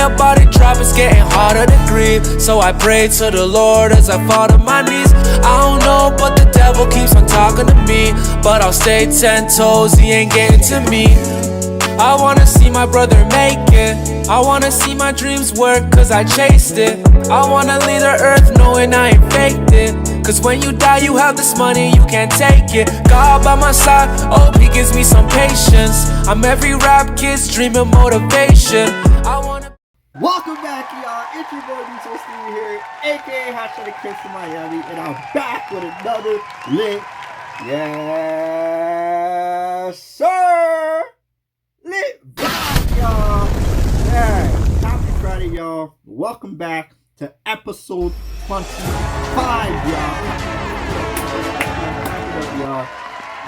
your body drop, it's getting harder to grieve. So I pray to the Lord as I fall to my knees. I don't know, but the devil keeps on talking to me. But I'll stay 10 toes, he ain't getting to me. I wanna see my brother make it. I wanna see my dreams work, cause I chased it. I wanna leave the earth knowing I ain't faked it. Cause when you die you have this money, you can't take it. God by my side, hope he gives me some patience. I'm every rap kid's dream of motivation. I wanna. Welcome back, y'all. It's your boy BeastModeSteven here, aka Hashtag Chris from Miami, and I'm back with another lit, yes sir, lit vibe, y'all. Hey, happy Friday, y'all. Welcome back to episode 25, y'all.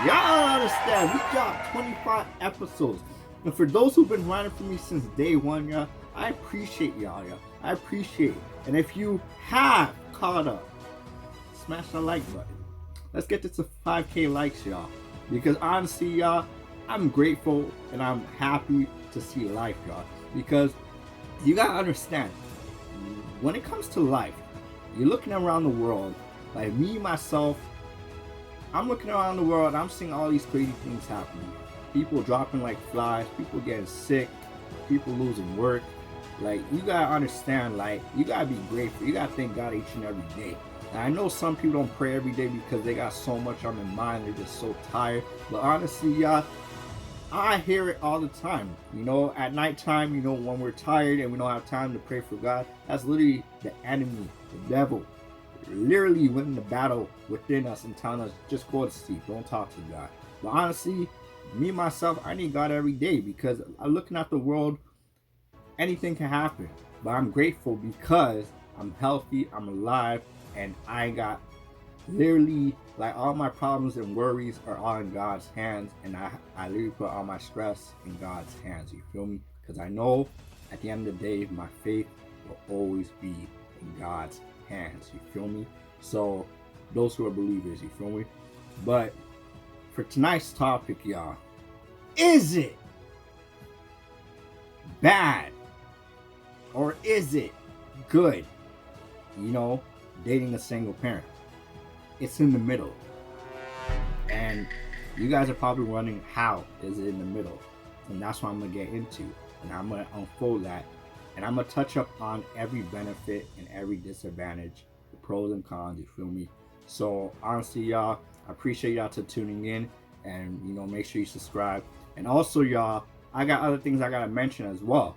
Y'all understand, we got 25 episodes. And for those who've been riding for me since day one, y'all, I appreciate y'all. I appreciate it. And if you have caught up, smash the like button. Let's get this to 5K likes, y'all. Because honestly, y'all, I'm grateful and I'm happy to see life, y'all. Because you gotta understand, when it comes to life, you're looking around the world, like me, myself, I'm looking around the world, I'm seeing all these crazy things happening. People dropping like flies, people getting sick, people losing work. Like, you gotta understand, like, you gotta be grateful. You gotta thank God each and every day. And I know some people don't pray every day because they got so much on their mind, they're just so tired. But honestly, y'all, I hear it all the time. You know, at nighttime, you know, when we're tired and we don't have time to pray for God, that's literally the enemy, the devil, literally winning the battle within us and telling us, just go to sleep, don't talk to God. But honestly, me, myself, I need God every day because I'm looking at the world, anything can happen. But I'm grateful because I'm healthy, I'm alive, and I got literally, like, all my problems and worries are all in God's hands, and I literally put all my stress in God's hands, you feel me? Because I know at the end of the day, my faith will always be in God's hands, you feel me? So those who are believers, you feel me? But for tonight's topic, y'all, is it bad or is it good, you know, dating a single parent? It's in the middle. And you guys are probably wondering, how is it in the middle? And that's what I'm going to get into. And I'm going to unfold that. And I'm going to touch up on every benefit and every disadvantage, the pros and cons, you feel me? So honestly, y'all, I appreciate y'all to tuning in. And, you know, make sure you subscribe. And also, y'all, I got other things I got to mention as well.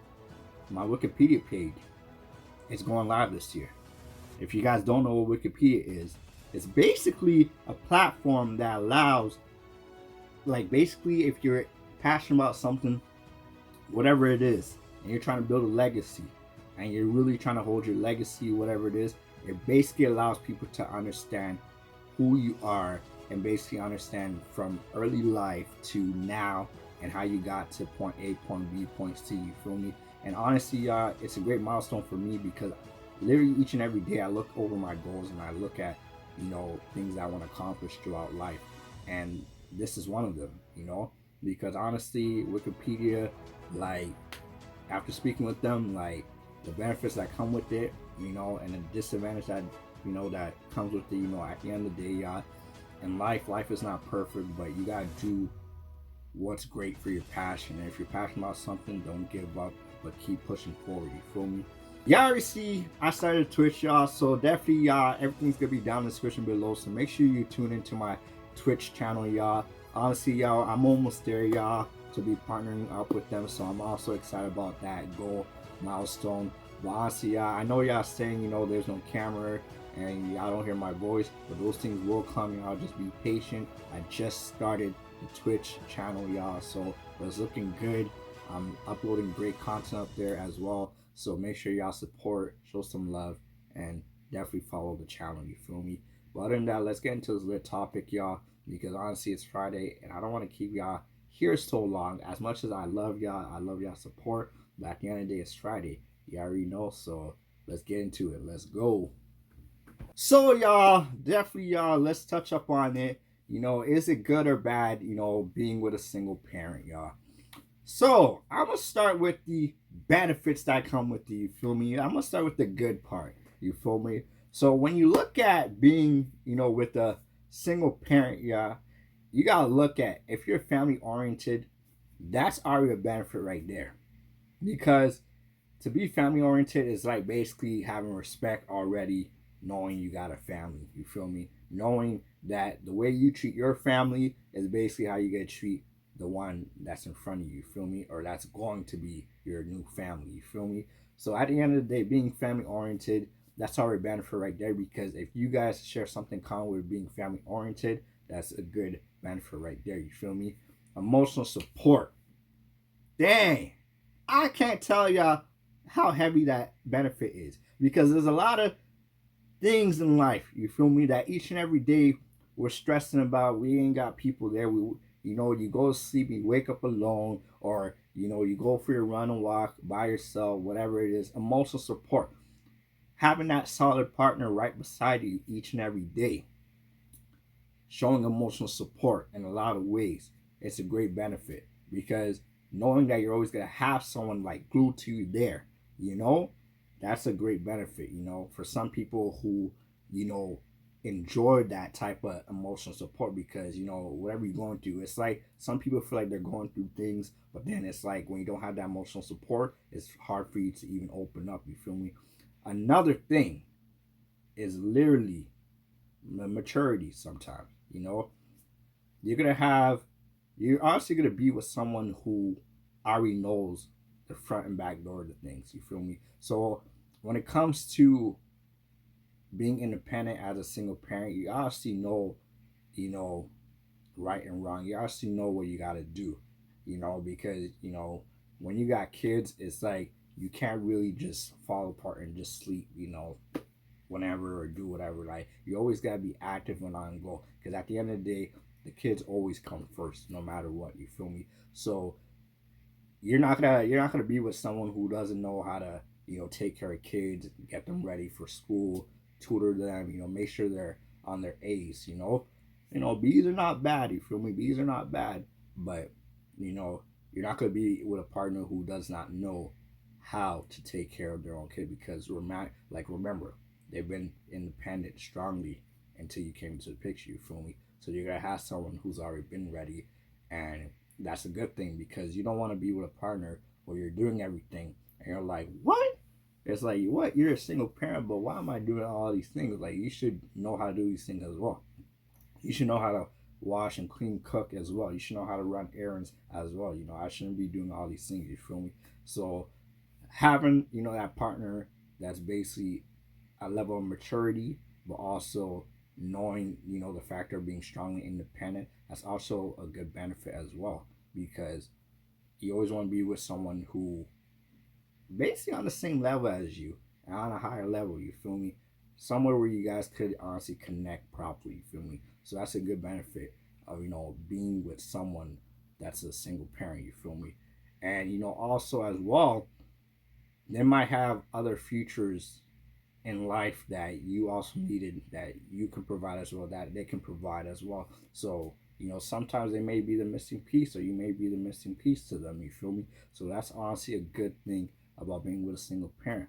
My Wikipedia page is going live this year. If you guys don't know what Wikipedia is, it's basically a platform that allows, like, basically if you're passionate about something, whatever it is, and you're trying to build a legacy, and you're really trying to hold your legacy, whatever it is, it basically allows people to understand who you are and basically understand from early life to now and how you got to point A, point B, point C, you feel me? And honestly, y'all, it's a great milestone for me because literally each and every day I look over my goals and I look at, you know, things I want to accomplish throughout life. And this is one of them, you know, because honestly, Wikipedia, like, after speaking with them, like, the benefits that come with it, you know, and the disadvantage that, you know, that comes with it, you know, at the end of the day, y'all, in life is not perfect, but you gotta do what's great for your passion. And if you're passionate about something, don't give up, but keep pushing forward, you feel me? Y'all already see I started Twitch, y'all, so definitely, y'all, everything's gonna be down in the description below, so make sure you tune into my Twitch channel, y'all. Honestly, y'all, I'm almost there, y'all, to be partnering up with them, so I'm also excited about that goal milestone. But honestly, y'all, I know y'all saying, you know, there's no camera and y'all don't hear my voice, but those things will come, y'all. Just be patient. I just started the Twitch channel, y'all, so it's looking good. I'm uploading great content up there as well, so make sure y'all support, show some love, and definitely follow the channel, you feel me? But other than that, let's get into this lit topic, y'all, because honestly it's Friday and I don't want to keep y'all here so long. As much as I love y'all support, but at the end of the day, it's Friday, you already know. So let's get into it. Let's go. So y'all, definitely, y'all, let's touch up on it. You know, is it good or bad, you know, being with a single parent, y'all? So I'm gonna start with the benefits that come with you feel me? I'm gonna start with the good part. You feel me? So when you look at being, with a single parent, yeah, you gotta look at if you're family oriented, that's already a benefit right there. Because to be family oriented is like basically having respect already, knowing you got a family. You feel me? Knowing that the way you treat your family is basically how you get to treat the one that's in front of you. You feel me? Or that's going to be your new family. You feel me? So at the end of the day, being family oriented, that's already benefit right there. Because if you guys share something common with being family oriented, that's a good benefit right there. You feel me? Emotional support. Dang, I can't tell y'all how heavy that benefit is, because there's a lot of things in life, you feel me, that each and every day we're stressing about. We ain't got people there. You go to sleep, you wake up alone, or you go for your run and walk by yourself, whatever it is. Emotional support, having that solid partner right beside you each and every day, showing emotional support in a lot of ways, it's a great benefit. Because knowing that you're always going to have someone like glued to you there, that's a great benefit. For some people who enjoy that type of emotional support, because whatever you're going through, it's like some people feel like they're going through things, but then it's like when you don't have that emotional support, it's hard for you to even open up. You feel me? Another thing is literally the maturity. Sometimes you're obviously gonna be with someone who already knows the front and back door of the things. You feel me? So when it comes to being independent as a single parent, you obviously know, right and wrong. You obviously know what you gotta do, because when you got kids, it's like you can't really just fall apart and just sleep, whenever, or do whatever. Like, you always gotta be active and on go, because at the end of the day, the kids always come first, no matter what. You feel me? So you're not gonna be with someone who doesn't know how to take care of kids, get them ready for school, tutor them, make sure they're on their A's. Bees are not bad. You feel me? Bees are not bad, but you're not gonna be with a partner who does not know how to take care of their own kid, because remember, they've been independent strongly until you came into the picture. You feel me? So you're gonna have someone who's already been ready, and that's a good thing, because you don't want to be with a partner where you're doing everything and you're like, what? It's like, what? You're a single parent, but why am I doing all these things? Like, you should know how to do these things as well. You should know how to wash and clean, cook as well. You should know how to run errands as well. I shouldn't be doing all these things. You feel me? So having that partner that's basically a level of maturity, but also knowing the factor of being strongly independent, that's also a good benefit as well, because you always want to be with someone who basically on the same level as you and on a higher level. You feel me? Somewhere where you guys could honestly connect properly. You feel me? So that's a good benefit of being with someone that's a single parent. You feel me? And also as well, they might have other futures in life that you also needed, that you can provide as well, that they can provide as well. So sometimes they may be the missing piece, or you may be the missing piece to them. You feel me? So that's honestly a good thing about being with a single parent.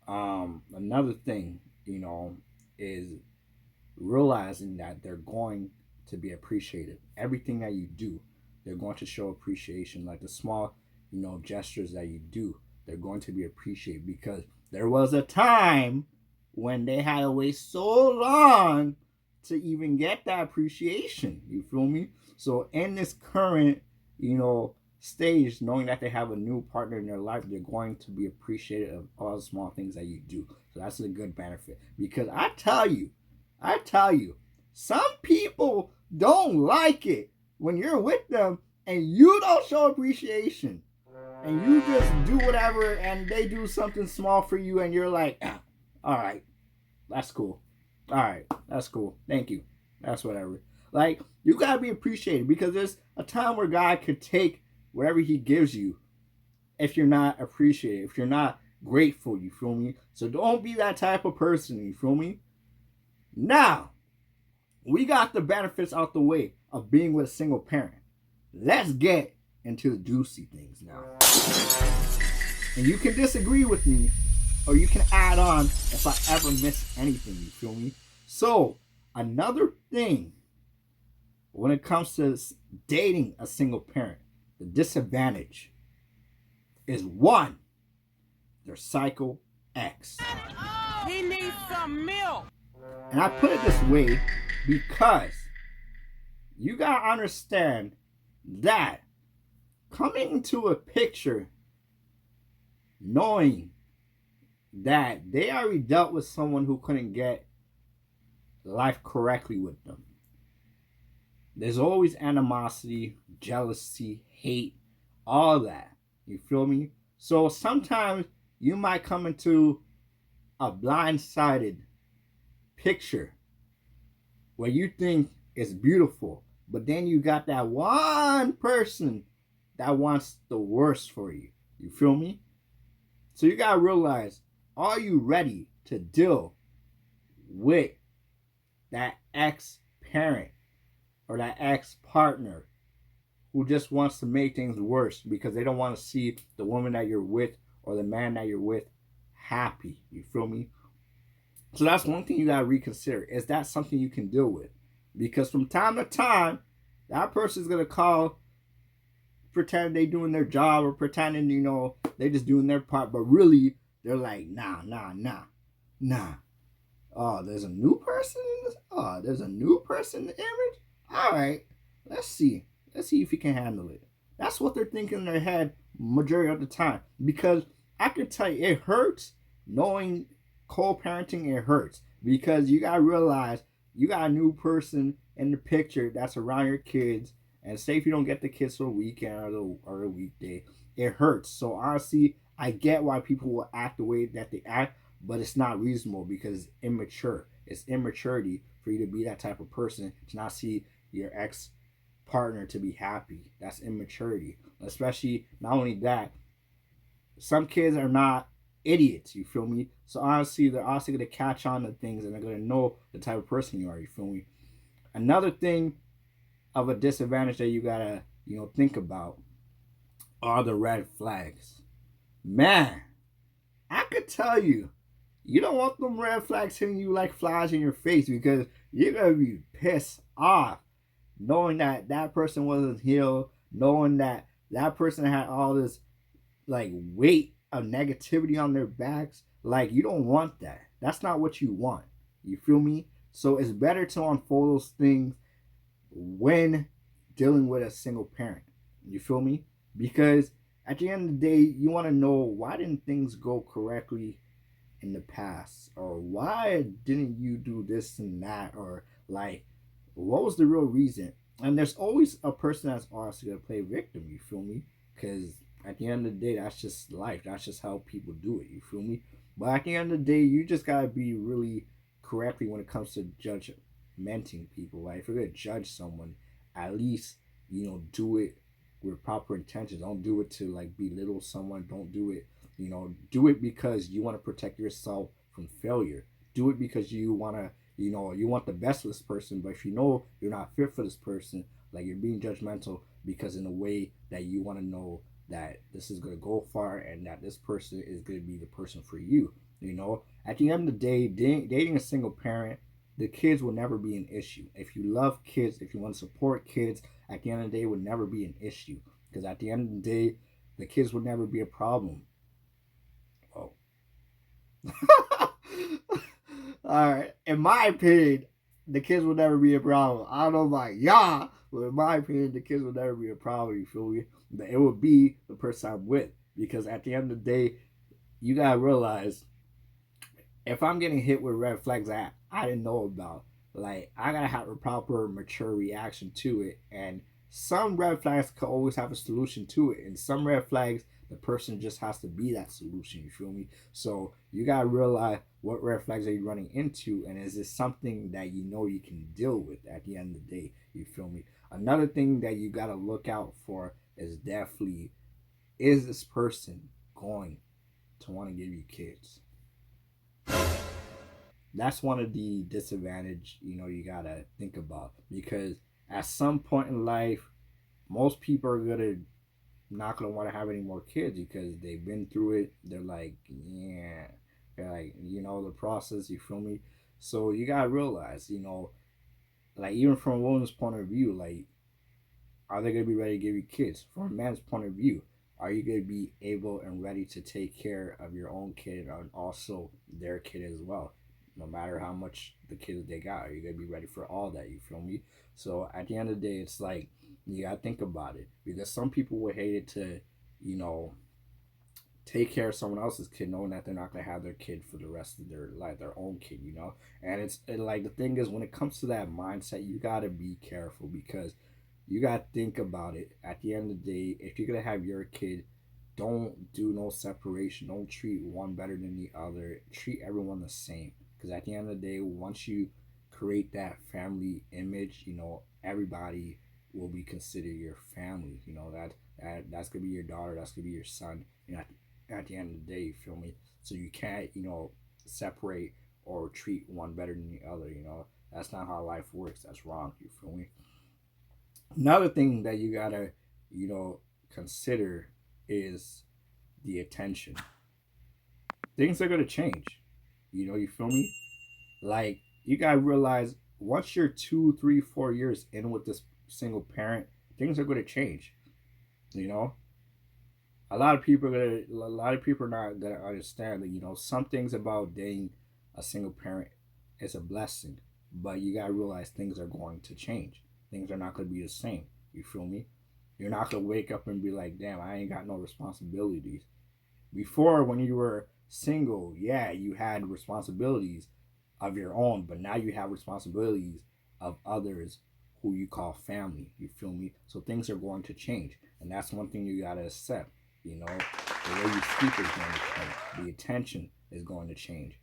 Another thing is realizing that they're going to be appreciated. Everything that you do, they're going to show appreciation. Like the small gestures that you do, they're going to be appreciated, because there was a time when they had to wait so long to even get that appreciation. You feel me? So in this current, stage, knowing that they have a new partner in their life, they're going to be appreciated of all the small things that you do. So that's a good benefit. Because I tell you, some people don't like it when you're with them and you don't show appreciation, and you just do whatever, and they do something small for you, and you're like, all right, that's cool. All right, that's cool. Thank you. That's whatever. Like, you gotta be appreciated, because there's a time where God could take whatever he gives you if you're not appreciated, if you're not grateful. You feel me? So don't be that type of person. You feel me? Now, we got the benefits out the way of being with a single parent. Let's get into the juicy things now. And you can disagree with me, or you can add on if I ever miss anything, you feel me? So, another thing when it comes to dating a single parent, the disadvantage is one, they're psycho X. He needs some milk. And I put it this way because you gotta understand that coming into a picture knowing that they already dealt with someone who couldn't get life correctly with them. There's always animosity, jealousy, hate, all that. You feel me? So sometimes you might come into a blindsided picture where you think it's beautiful, but then you got that one person that wants the worst for you. You feel me? So you gotta realize, are you ready to deal with that ex-parent or that ex-partner who just wants to make things worse because they don't want to see the woman that you're with or the man that you're with happy? You feel me? So that's one thing you gotta reconsider. Is that something you can deal with? Because from time to time, that person's gonna call, pretend they doing their job or pretending, they just doing their part, but really they're like, nah. Oh, there's a new person in this. Oh, there's a new person in the image. All right, let's see if you can handle it. That's what they're thinking in their head majority of the time. Because I can tell you, it hurts knowing co-parenting. It hurts because you gotta realize you got a new person in the picture that's around your kids, and say if you don't get the kids for the weekend or the weekday, it hurts. So honestly, I get why people will act the way that they act, but it's not reasonable because it's immature. It's immaturity for you to be that type of person, to not see your ex partner to be happy. That's immaturity. Especially, not only that, some kids are not idiots, you feel me? So honestly, they're also going to catch on to things and they're going to know the type of person you are, you feel me? Another thing of a disadvantage that you gotta, think about are the red flags. Man, I could tell you, you don't want them red flags hitting you like flies in your face, because you're gonna be pissed off knowing that that person wasn't healed, knowing that that person had all this like weight of negativity on their backs. Like, you don't want that. That's not what you want. You feel me? So it's better to unfold those things when dealing with a single parent. You feel me? Because at the end of the day, you want to know, why didn't things go correctly in the past? Or why didn't you do this and that? Or like, what was the real reason? And there's always a person that's also going to play victim. You feel me? Because at the end of the day, that's just life. That's just how people do it. You feel me? But at the end of the day, you just got to be really correctly when it comes to judgmenting people. Like, if you're going to judge someone, at least, do it with proper intentions. Don't do it to like belittle someone. Don't do it, do it because you want to protect yourself from failure. Do it because you want to, you want the best for this person. But if you know you're not fit for this person, like, you're being judgmental because in a way that you want to know that this is going to go far and that this person is going to be the person for you. At the end of the day, dating a single parent, the kids will never be an issue. If you love kids, if you want to support kids, at the end of the day, it would never be an issue. Because at the end of the day, the kids would never be a problem. Oh. All right. In my opinion, the kids will never be a problem. I don't know about y'all, but in my opinion, the kids will never be a problem. You feel me? It would be the person I'm with. Because at the end of the day, you got to realize, if I'm getting hit with red flags that I didn't know about, like, I gotta have a proper, mature reaction to it. And some red flags could always have a solution to it. And some red flags, the person just has to be that solution. You feel me? So you gotta realize, what red flags are you running into, and is this something that you can deal with at the end of the day? You feel me? Another thing that you gotta look out for is definitely, is this person going to want to give you kids? That's one of the disadvantage, you gotta think about. Because at some point in life, most people are gonna not gonna want to have any more kids because they've been through it. They're like, yeah, they're like, the process. You feel me? So you gotta realize, like even from a woman's point of view, like, are they gonna be ready to give you kids? From a man's point of view, are you gonna be able and ready to take care of your own kid and also their kid as well? No matter how much the kids they got, are you gonna be ready for all that? You feel me? So at the end of the day, it's like you gotta think about it because some people would hate it to, you know, take care of someone else's kid knowing that they're not going to have their kid for the rest of their life, their own kid, and like the thing is, when it comes to that mindset, you got to be careful because you got to think about it. At the end of the day, if you're going to have your kid, don't do no separation. Don't treat one better than the other. Treat everyone the same, because at the end of the day, once you create that family image, everybody will be considered your family. That's gonna be your daughter, that's gonna be your son. At the end of the day, you feel me? So you can't, separate or treat one better than the other. That's not how life works. That's wrong. You feel me? Another thing that you gotta, consider is the attention. Things are gonna change. You feel me? Like, you gotta realize once you're 2, 3, 4 years in with this single parent, things are gonna change. A lot of people are not gonna understand that some things about dating a single parent is a blessing, but you gotta realize things are going to change. Things are not gonna be the same. You feel me? You're not gonna wake up and be like, damn, I ain't got no responsibilities. Before, when you were single, yeah, you had responsibilities of your own, but now you have responsibilities of others who you call family. You feel me? So things are going to change, and that's one thing you gotta accept. The way you speak is going to change. The attention is going to change.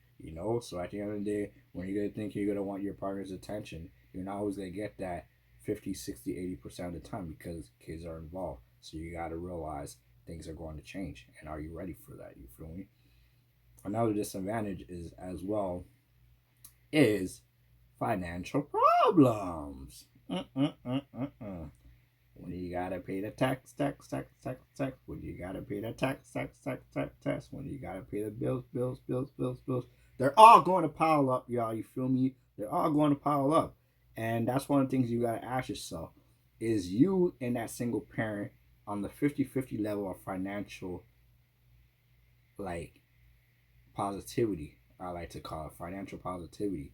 So at the end of the day, when you're gonna think you're gonna want your partner's attention, you're not always gonna get that 50, 60, 80% of the time because kids are involved. So you gotta realize things are going to change, and are you ready for that? You feel me? Another disadvantage is financial problems. When you gotta pay the tax, when you gotta pay the tax, when you gotta pay the bills. They're all going to pile up, y'all. You feel me? They're all going to pile up. And that's one of the things you gotta ask yourself. Is you and that single parent on the 50-50 level of financial, like, positivity? I like to call it financial positivity.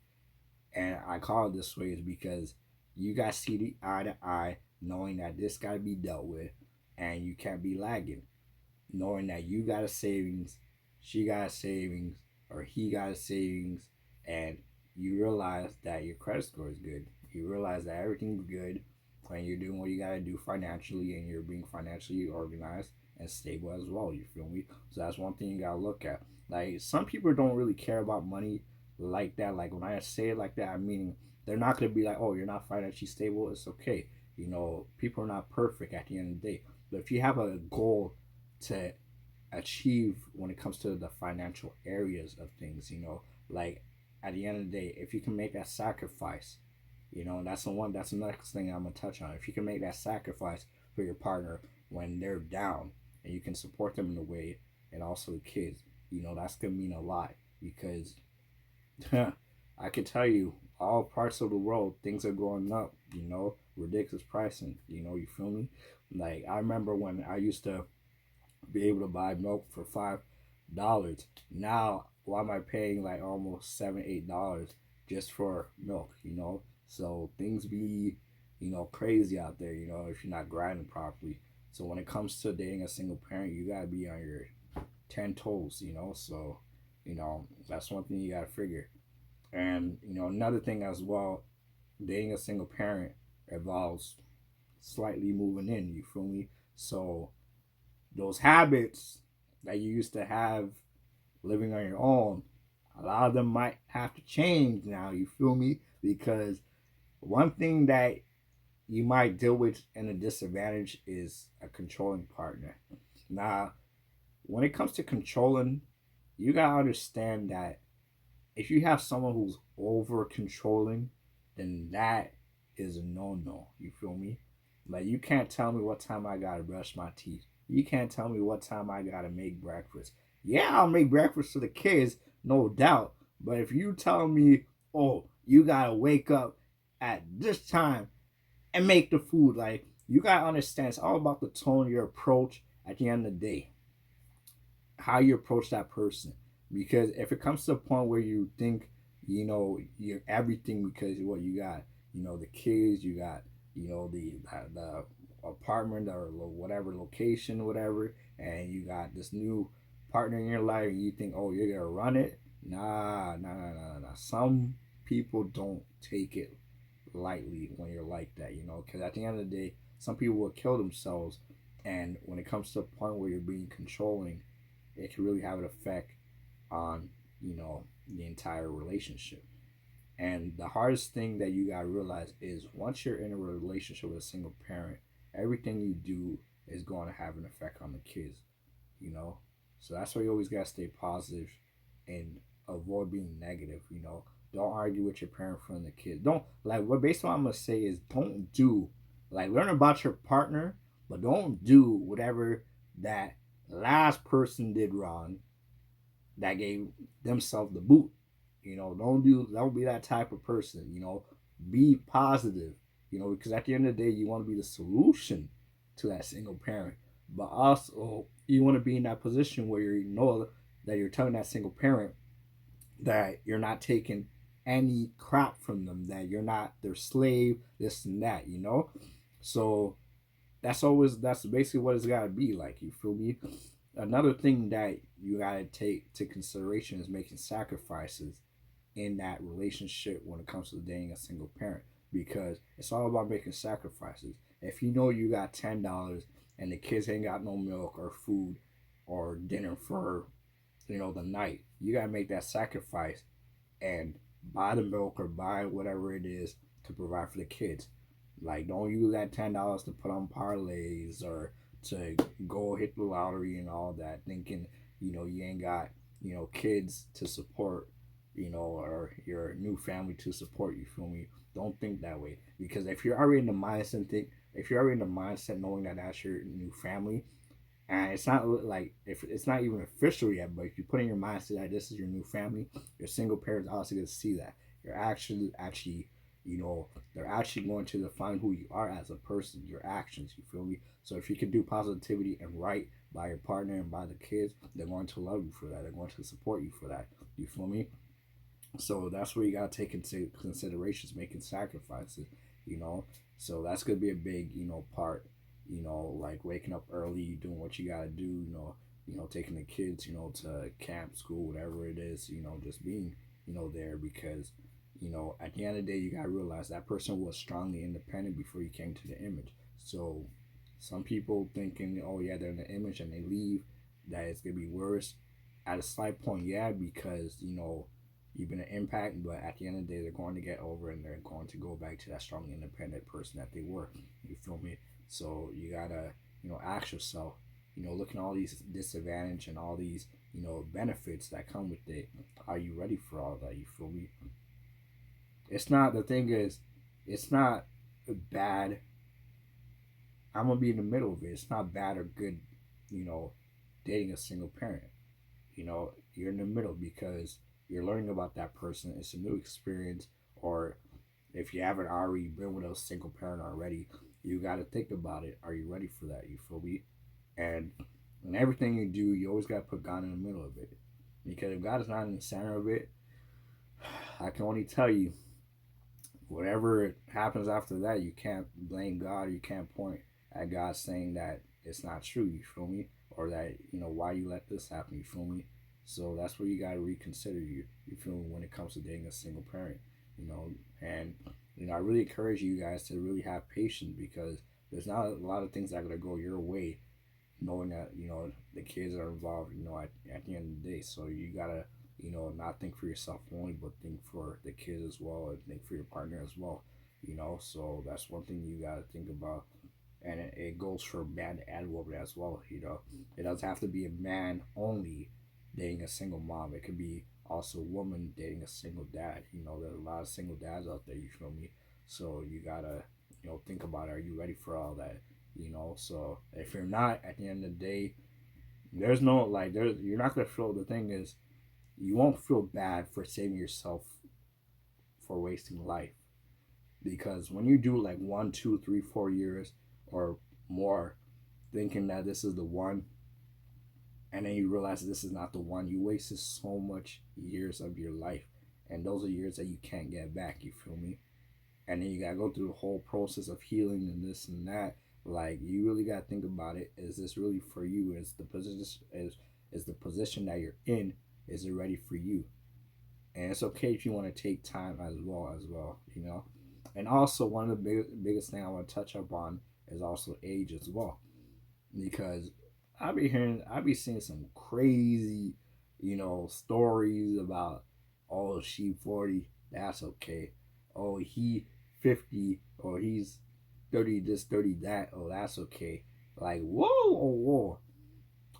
And I call it this way is because you guys see the eye to eye, knowing that this got to be dealt with, and you can't be lagging. Knowing that you got a savings, she got a savings, or he got a savings, and you realize that your credit score is good. You realize that everything's good, and you're doing what you got to do financially, and you're being financially organized and stable as well. You feel me? So that's one thing you got to look at. Like, some people don't really care about money like that. Like, when I say it like that, I mean, they're not going to be like, oh, you're not financially stable. It's okay. People are not perfect at the end of the day. But if you have a goal to achieve when it comes to the financial areas of things, like, at the end of the day, if you can make that sacrifice, that's the next thing I'm going to touch on. If you can make that sacrifice for your partner when they're down, and you can support them in a way, and also the kids, that's going to mean a lot, because I can tell you, all parts of the world, things are going up, ridiculous pricing, you feel me? Like, I remember when I used to be able to buy milk for $5. Now, why am I paying like almost $7, $8 just for milk, So things be, crazy out there, if you're not grinding properly. So when it comes to dating a single parent, you gotta be on your 10 toes, so, that's one thing you gotta figure. And, another thing as well, dating a single parent involves slightly moving in, you feel me? So those habits that you used to have living on your own, a lot of them might have to change now, you feel me? Because one thing that you might deal with in a disadvantage is a controlling partner. Now, when it comes to controlling, you gotta understand that if you have someone who's over controlling, then that is a no-no. You feel me? Like, you can't tell me what time I gotta brush my teeth. You can't tell me what time I gotta make breakfast. Yeah, I'll make breakfast for the kids, no doubt. But if you tell me, oh, you gotta wake up at this time and make the food, like, you gotta understand, it's all about the tone of your approach at the end of the day, how you approach that person. Because if it comes to a point where you think, you're everything because of what you got, the kids, you got, the apartment or whatever location, whatever, and you got this new partner in your life, and you think, oh, you're gonna run it. Nah. Some people don't take it lightly when you're like that, because at the end of the day, some people will kill themselves, and when it comes to a point where you're being controlling, it can really have an effect on, the entire relationship. And the hardest thing that you gotta realize is once you're in a relationship with a single parent, everything you do is going to have an effect on the kids. So that's why you always gotta stay positive and avoid being negative. Don't argue with your parent in front of the kids. Don't, like, what basically what I'm gonna say is, don't do, like, learn about your partner, but don't do whatever that last person did wrong that gave themselves the boot. Don't be that type of person. Be positive. Because at the end of the day, you want to be the solution to that single parent, but also you want to be in that position where you know that you're telling that single parent that you're not taking any crap from them, that you're not their slave, this and that. So that's basically what it's got to be like. You feel me? Another thing that you got to take to consideration is making sacrifices in that relationship when it comes to dating a single parent, because it's all about making sacrifices. If you know you got $10 and the kids ain't got no milk or food or dinner for the night, you gotta make that sacrifice and buy the milk or buy whatever it is to provide for the kids. Like, don't use that $10 to put on parlays or to go hit the lottery and all that, thinking you ain't got kids to support, or your new family to support. You feel me? Don't think that way, because if you're already in the mindset knowing that that's your new family, and it's not like, if it's not even official yet, but if you put in your mindset that this is your new family, your single parents also going to see that you're actually they're actually going to define who you are as a person, your actions. You feel me? So if you can do positivity and right by your partner and by the kids, they're going to love you for that. They're going to support you for that. You feel me? So that's where you gotta take into considerations, making sacrifices. So that's gonna be a big part. Like waking up early, doing what you gotta do. Taking the kids to camp, school, whatever it is. Just being there, because at the end of the day, you gotta realize that person was strongly independent before you came to the image. So some people thinking, oh yeah, they're in the image and they leave, that it's gonna be worse. At a slight point, yeah, because you've been an impact, but at the end of the day, they're going to get over and they're going to go back to that strong, independent person that they were. You feel me? So you gotta, ask yourself, looking at all these disadvantage and all these, benefits that come with it. Are you ready for all that? You feel me? The thing is, it's not bad. I'm gonna be in the middle of it. It's not bad or good, dating a single parent. You're in the middle because you're learning about that person. It's a new experience. Or if you haven't already been with a single parent already, you got to think about it. Are you ready for that? You feel me? And in everything you do, you always got to put God in the middle of it. Because if God is not in the center of it, I can only tell you, whatever happens after that, you can't blame God. You can't point at God saying that it's not true. You feel me? Or that, why you let this happen. You feel me? So that's where you got to reconsider you feel me, when it comes to dating a single parent. And I really encourage you guys to really have patience, because there's not a lot of things that are going to go your way, knowing that the kids are involved at the end of the day. So you gotta not think for yourself only, but think for the kids as well, and think for your partner as well. So that's one thing you gotta think about. And it goes for man and woman as well. It doesn't have to be a man only dating a single mom. It could be also a woman dating a single dad. There's a lot of single dads out there. You feel me? So you gotta think about it. Are you ready for all that? you know. So if you're not, at the end of the day, there's no like you're not gonna feel. The thing is, you won't feel bad for saving yourself for wasting life, because when you do like 1, 2, 3, 4 years or more thinking that this is the one, and then you realize this is not the one, you wasted so much years of your life, and those are years that you can't get back. You feel me? And then you gotta go through the whole process of healing and this and that. Like, you really gotta think about it. Is this really for you? Is the position that you're in, is it ready for you? And it's okay if you want to take time as well, you know. And also, one of the biggest thing I want to touch up on is also age as well, because I be seeing some crazy, you know, stories about, oh, she 40, that's okay. Oh, he 50, or he's 30 this, 30 that, oh, that's okay. Like, whoa.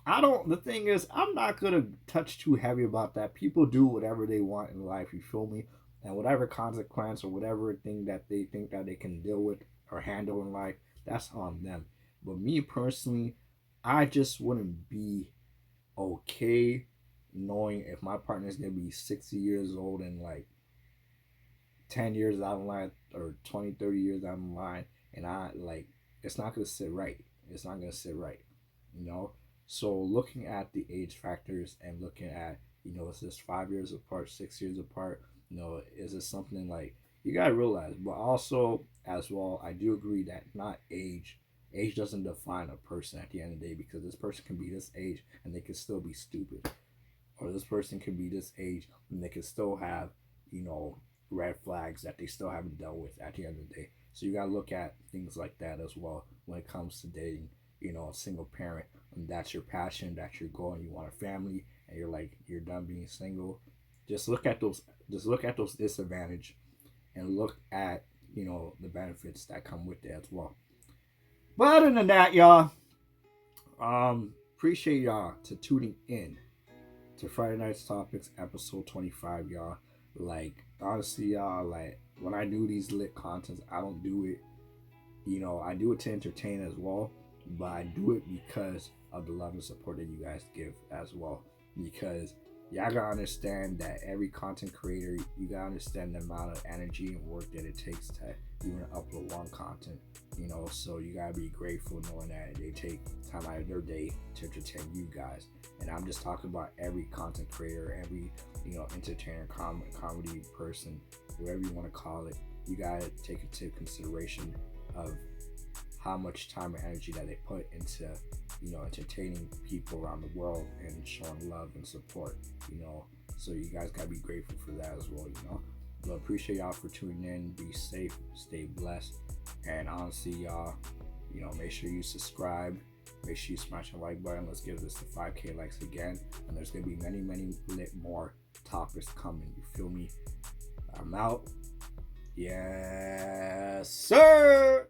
The thing is, I'm not gonna touch too heavy about that. People do whatever they want in life, you feel me? And whatever consequence or whatever thing that they think that they can deal with or handle in life, that's on them. But me personally, I just wouldn't be okay knowing if my partner is gonna be 60 years old and like 10 years down the line, or 20, 30 years down the line, and it's not gonna sit right. It's not gonna sit right, you know? So looking at the age factors and looking at, you know, is this 5 years apart, 6 years apart? You know, is this something like you gotta realize? But also, as well, I do agree that not age. Age doesn't define a person at the end of the day, because this person can be this age and they can still be stupid, or this person can be this age and they can still have, you know, red flags that they still haven't dealt with at the end of the day. So you gotta look at things like that as well when it comes to dating, you know, a single parent. And that's your passion, that's your goal, and you want a family, and you're done being single. Just look at those disadvantages, and look at, you know, the benefits that come with it as well. But other than that, y'all, appreciate y'all to tuning in to Friday Night's Topics episode 25, y'all. Like, honestly, y'all, like, when I do these lit contents, I don't do it, you know, I do it to entertain as well, but I do it because of the love and support that you guys give as well. Because y'all gotta understand that every content creator, you gotta understand the amount of energy and work that it takes to even upload one content, you know. So you gotta be grateful knowing that they take time out of their day to entertain you guys. And I'm just talking about every content creator, every, you know, entertainer, comedy person, whatever you want to call it. You gotta take into consideration of how much time and energy that they put into, you know, entertaining people around the world and showing love and support, you know. So you guys gotta be grateful for that as well, you know. But appreciate y'all for tuning in. Be safe, stay blessed, and honestly, y'all, you know, make sure you subscribe, make sure you smash the like button. Let's give this to 5K likes again, and there's gonna be many lit more topics coming, you feel me? I'm out. Yes, sir.